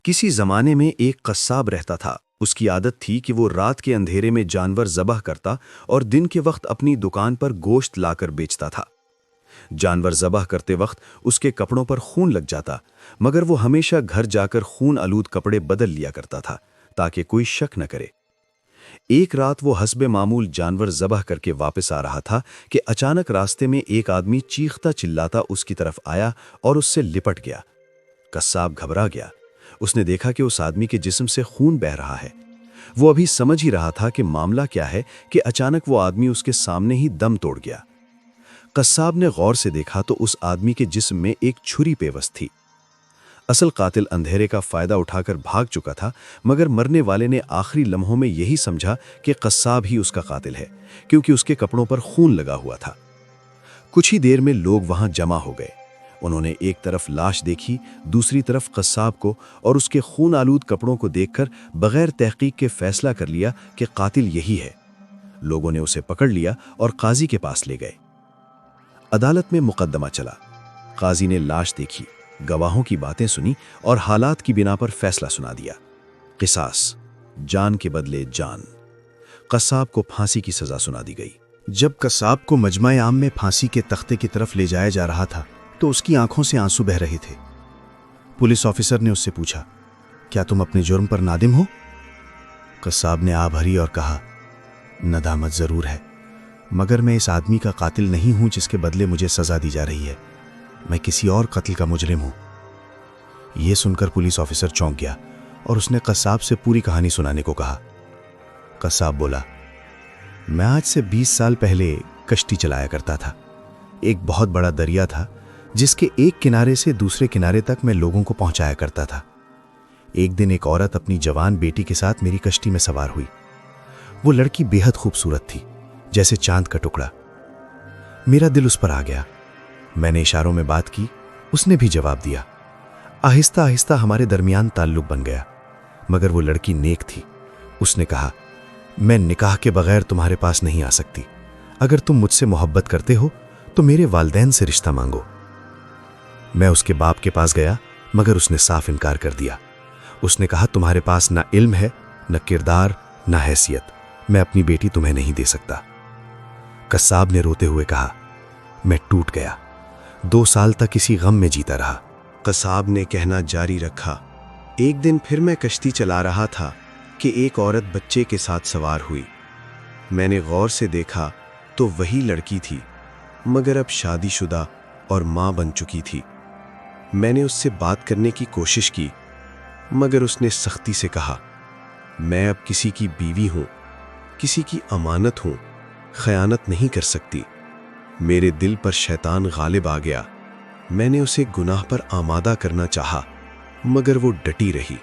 کسی زمانے میں ایک قصاب رہتا تھا۔ اس کی عادت تھی کہ وہ رات کے اندھیرے میں جانور ذبح کرتا اور دن کے وقت اپنی دکان پر گوشت لا کر بیچتا تھا۔ جانور ذبح کرتے وقت اس کے کپڑوں پر خون لگ جاتا، مگر وہ ہمیشہ گھر جا کر خون آلود کپڑے بدل لیا کرتا تھا تاکہ کوئی شک نہ کرے۔ ایک رات وہ حسب معمول جانور ذبح کر کے واپس آ رہا تھا کہ اچانک راستے میں ایک آدمی چیختا چلاتا اس کی طرف آیا اور اس سے لپٹ گیا۔ قصاب گھبرا گیا۔ اس نے دیکھا کہ اس آدمی کے جسم سے خون بہہ رہا ہے۔ وہ ابھی سمجھ ہی رہا تھا کہ معاملہ کیا ہے کہ اچانک وہ آدمی اس کے سامنے ہی دم توڑ گیا۔ قصاب نے غور سے دیکھا تو اس آدمی کے جسم میں ایک چھری پیوست تھی۔ اصل قاتل اندھیرے کا فائدہ اٹھا کر بھاگ چکا تھا، مگر مرنے والے نے آخری لمحوں میں یہی سمجھا کہ قصاب ہی اس کا قاتل ہے، کیونکہ اس کے کپڑوں پر خون لگا ہوا تھا۔ کچھ ہی دیر میں لوگ وہاں جمع ہو گئے۔ انہوں نے ایک طرف لاش دیکھی، دوسری طرف قصاب کو، اور اس کے خون آلود کپڑوں کو دیکھ کر بغیر تحقیق کے فیصلہ کر لیا کہ قاتل یہی ہے۔ لوگوں نے اسے پکڑ لیا اور قاضی کے پاس لے گئے۔ عدالت میں مقدمہ چلا۔ قاضی نے لاش دیکھی، گواہوں کی باتیں سنی اور حالات کی بنا پر فیصلہ سنا دیا۔ قصاص، جان کے بدلے جان۔ قصاب کو پھانسی کی سزا سنا دی گئی۔ جب قصاب کو مجمع عام میں پھانسی کے تختے کی طرف لے جایا جا رہا تھا تو اس کی آنکھوں سے آنسو بہہ رہے تھے۔ پولیس آفیسر نے اس سے پوچھا، کیا تم اپنے جرم پر نادم ہو؟ قصاب نے آہ بھری اور کہا، ندامت ضرور ہے، مگر میں اس آدمی کا قاتل نہیں ہوں جس کے بدلے مجھے سزا دی جا رہی ہے۔ میں کسی اور قتل کا مجرم ہوں۔ یہ سن کر پولیس آفیسر چونک گیا اور اس نے قصاب سے پوری کہانی سنانے کو کہا۔ قصاب بولا، میں آج سے 20 سال پہلے کشتی چلایا کرتا تھا۔ ایک بہت بڑا دریا تھا جس کے ایک کنارے سے دوسرے کنارے تک میں لوگوں کو پہنچایا کرتا تھا۔ ایک دن ایک عورت اپنی جوان بیٹی کے ساتھ میری کشتی میں سوار ہوئی۔ وہ لڑکی بے حد خوبصورت تھی، جیسے چاند کا ٹکڑا۔ میرا دل اس پر آ گیا۔ میں نے اشاروں میں بات کی، اس نے بھی جواب دیا۔ آہستہ آہستہ ہمارے درمیان تعلق بن گیا، مگر وہ لڑکی نیک تھی۔ اس نے کہا، میں نکاح کے بغیر تمہارے پاس نہیں آ سکتی۔ اگر تم مجھ سے محبت کرتے ہو تو میرے والدین سے رشتہ مانگو۔ میں اس کے باپ کے پاس گیا، مگر اس نے صاف انکار کر دیا۔ اس نے کہا، تمہارے پاس نہ علم ہے، نہ کردار، نہ حیثیت۔ میں اپنی بیٹی تمہیں نہیں دے سکتا۔ قصاب نے روتے ہوئے کہا، میں ٹوٹ گیا۔ 2 سال تک اسی غم میں جیتا رہا۔ قصاب نے کہنا جاری رکھا، ایک دن پھر میں کشتی چلا رہا تھا کہ ایک عورت بچے کے ساتھ سوار ہوئی۔ میں نے غور سے دیکھا تو وہی لڑکی تھی، مگر اب شادی شدہ اور ماں بن چکی تھی۔ میں نے اس سے بات کرنے کی کوشش کی، مگر اس نے سختی سے کہا، میں اب کسی کی بیوی ہوں، کسی کی امانت ہوں، خیانت نہیں کر سکتی۔ میرے دل پر شیطان غالب آ گیا۔ میں نے اسے گناہ پر آمادہ کرنا چاہا، مگر وہ ڈٹی رہی۔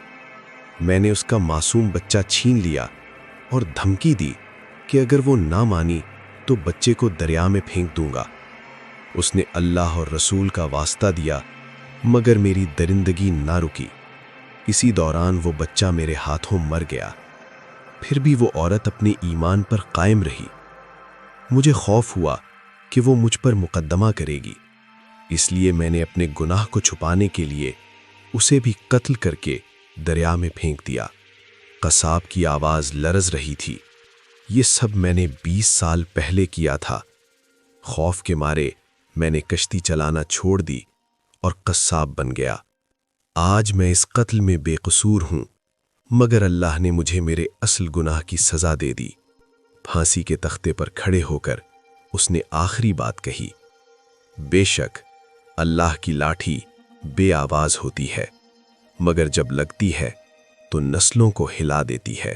میں نے اس کا معصوم بچہ چھین لیا اور دھمکی دی کہ اگر وہ نہ مانی تو بچے کو دریا میں پھینک دوں گا۔ اس نے اللہ اور رسول کا واسطہ دیا، مگر میری درندگی نہ رکی۔ اسی دوران وہ بچہ میرے ہاتھوں مر گیا۔ پھر بھی وہ عورت اپنے ایمان پر قائم رہی۔ مجھے خوف ہوا کہ وہ مجھ پر مقدمہ کرے گی، اس لیے میں نے اپنے گناہ کو چھپانے کے لیے اسے بھی قتل کر کے دریا میں پھینک دیا۔ قصاب کی آواز لرز رہی تھی، یہ سب میں نے 20 سال پہلے کیا تھا۔ خوف کے مارے میں نے کشتی چلانا چھوڑ دی اور قصاب بن گیا۔ آج میں اس قتل میں بے قصور ہوں، مگر اللہ نے مجھے میرے اصل گناہ کی سزا دے دی۔ پھانسی کے تختے پر کھڑے ہو کر اس نے آخری بات کہی، بے شک اللہ کی لاٹھی بے آواز ہوتی ہے، مگر جب لگتی ہے تو نسلوں کو ہلا دیتی ہے۔